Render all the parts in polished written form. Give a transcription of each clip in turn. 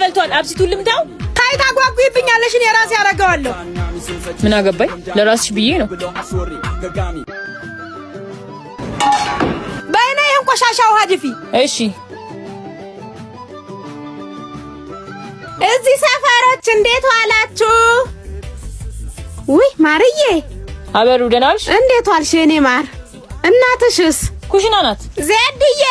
ፈልቷል አብሲቱን ልምታው ታይታ ጓጉይብኛለሽ እኔ ራሴ አረጋዋለሁ ምን አገባኝ ለራስሽ ብዬ ነው በእኔ እንቆሻሻው ሀዲፊ እሺ እዚህ ሰፈሮች እንዴት ዋላችሁ ውይ ማርዬ አበሩ ደህና ነሽ እንዴት ዋልሽ እኔ ማር እናትሽስ ኩሽና ናት ዜድዬ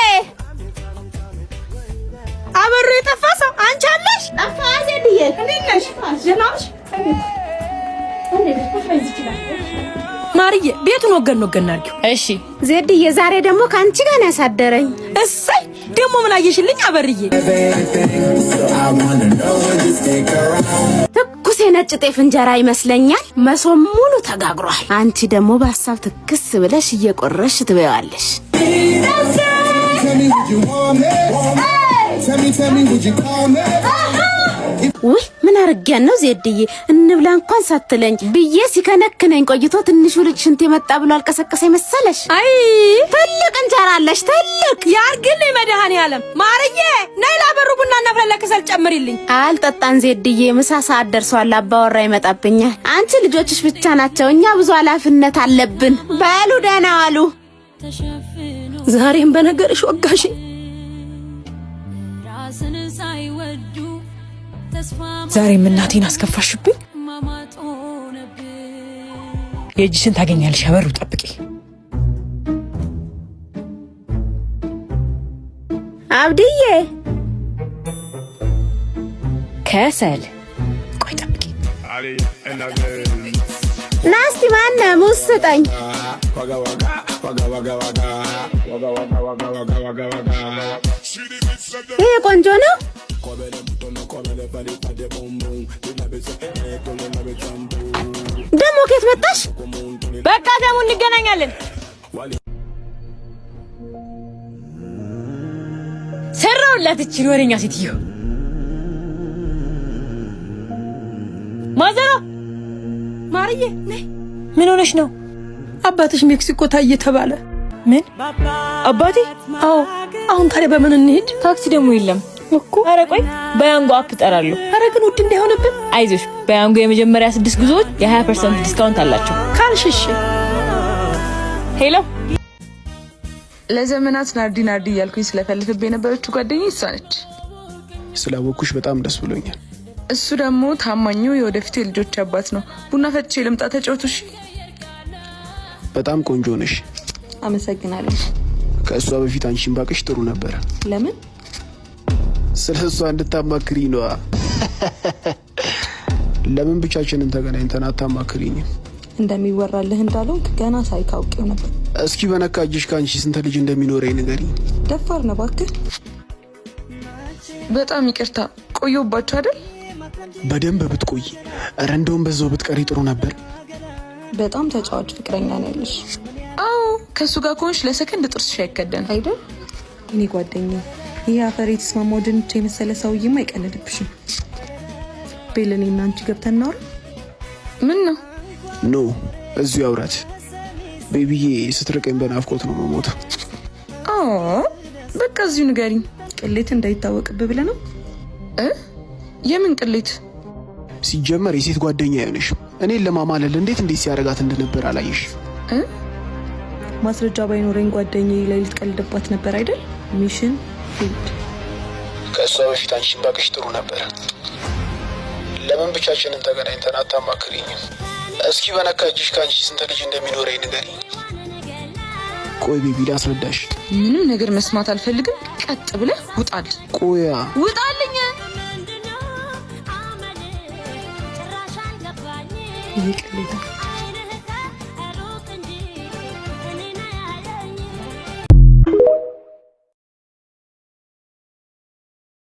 አበሩ የጠፋሰው አንቺ አለሽ ጠፋ ዜድዬ እንዴት ነሽ ደህና ነሽ ማርዬ ቤቱን ወገን አድርጊው እሺ ዜድዬ ዛሬ ደግሞ ካንቺ ጋር ነው ያሳደረኝ እሰይ ደግሞ ምን አየሽልኝ አበርዬ ትኩስ ነጭ ጤፍ እንጀራ ይመስለኛል መሶብ ሙሉ ተጋግሯል አንቺ ደግሞ በሐሳብ ትክስ ብለሽ እየቆረሽ ትበያለሽ ውይ ምን አርጊያን ነው ዜድዬ እንብላ እንኳን ሳትለኝ ብዬ ሲከነክነኝ ቆይቶ ትንሹ ልጅ ሽንት የመጣ ብሎ አልቀሰቀሰኝ መሰለሽ አይ ትልቅ እንጀራ አለሽ ትልቅ ያርግልኝ መድኃኔዓለም ማርዬ ነይ ላበሩ ቡና እናፍላለከሰል ጨምሪልኝ አልጠጣን ዜድዬ ምሳ ሰዓት ደርሷል አባወራ ይመጣብኛል አንቺ ልጆችሽ ብቻ ናቸው እኛ ብዙ ኃላፊነት አለብን በሉ ደህና ዋሉ ዛሬም በነገርሽ ወጋሽ ዛሬም እናቴን አስከፋሽብኝ የእጅሽን ታገኛለሽ አበሩ ጠብቂ አብድዬ ከሰል ቆይ ጠብቂ ናስቲ ማነ ሙስጠኝ ይሄ ቆንጆ ነው ደሞ ከየት መጣሽ በቃ ደሞ እንገናኛለን ሰራውላት እቺ ወሬኛ ሴትዮ ማዘሮ ማርዬ ነይ ምን ሆነሽ ነው አባትሽ ሜክሲኮ ታየ ተባለ ምን አባቴ አዎ አሁን ታዲያ በምን እንሂድ ታክሲ ደሞ የለም እኮ ኧረ ቆይ በያንጎ አፕ ጠራለሁ ኧረ ግን ውድ እንዳይሆንብን አይዞሽ በያንጎ የመጀመሪያ 6 ጉዞዎች የ20% ዲስካውንት አላቸው ካልሽሽ ሄሎ ለዘመናት ናርዲ ያልኩኝ ስለፈልፍብ የነበረችው ጓደኛዬ እሷ ነች ስላወኩሽ በጣም ደስ ብሎኛል እሱ ደግሞ ታማኙ የወደፊት የልጆች አባት ነው ቡና ፈትቼ ልምጣ ተጫውቱሽ በጣም ቆንጆ ነሽ አመሰግናለሁ ከእሷ በፊት አንቺን ባቅሽ ጥሩ ነበር ለምን ስለሷ እንድታማክሪ ነው ለምን ብቻችንን ተገናኝተን አታማክሪኝ እንደሚወራልህ እንዳለው ገና ሳይታውቂው ነበር እስኪ በነካጅሽ ካንቺ ስንት ልጅ እንደሚኖረኝ ንገሪኝ ደፋር ነው እባክህ በጣም ይቅርታ ቆየሁባችሁ አይደል በደንብ ብትቆይ ኧረ እንደውም በዛው ብትቀሪ ጥሩ ነበር በጣም ተጫዋች ፍቅረኛ ነው ያለሽ አዎ ከሱ ጋር ኮንሽ ለሰከንድ ጥርስሽ አይከደን አይደል እኔ ጓደኛዬ ይሄ አፈር የተስማማው ድንች የመሰለ ሰውዬማ አይቀልድብሽም ቤለኔና አንቺ ገብተን ነው ምን ነው ኖ እዚሁ አውራት ቤቢዬ ስትርቀኝ በናፍቆት ነው መሞት በቃ እዚሁ ንገሪኝ ቅሌት እንዳይታወቅብህ ብለህ ነው የምን ቅሌት ሲጀመር የሴት ጓደኛ አይሆንሽ እኔን ለማማለል እንዴት ሲያረጋት እንደነበር አላየሽ ማስረጃ ባይኖረኝ ጓደኛዬ ላይ ልትቀልድባት ነበር አይደል ሚሽን ፊልድ ከእሷ በፊት አንቺን ባቅሽ ጥሩ ነበር ለምን ብቻችንን ተገናኝተን አታማክሪኝም እስኪ በነካጅሽ ካንቺ ስንት ልጅ እንደሚኖረኝ ንገሪኝ ቆይ ቤቢ ላስረዳሽ ምንም ነገር መስማት አልፈልግም ቀጥ ብለህ ውጣል ቆያ ውጣልኝ ይቅልታ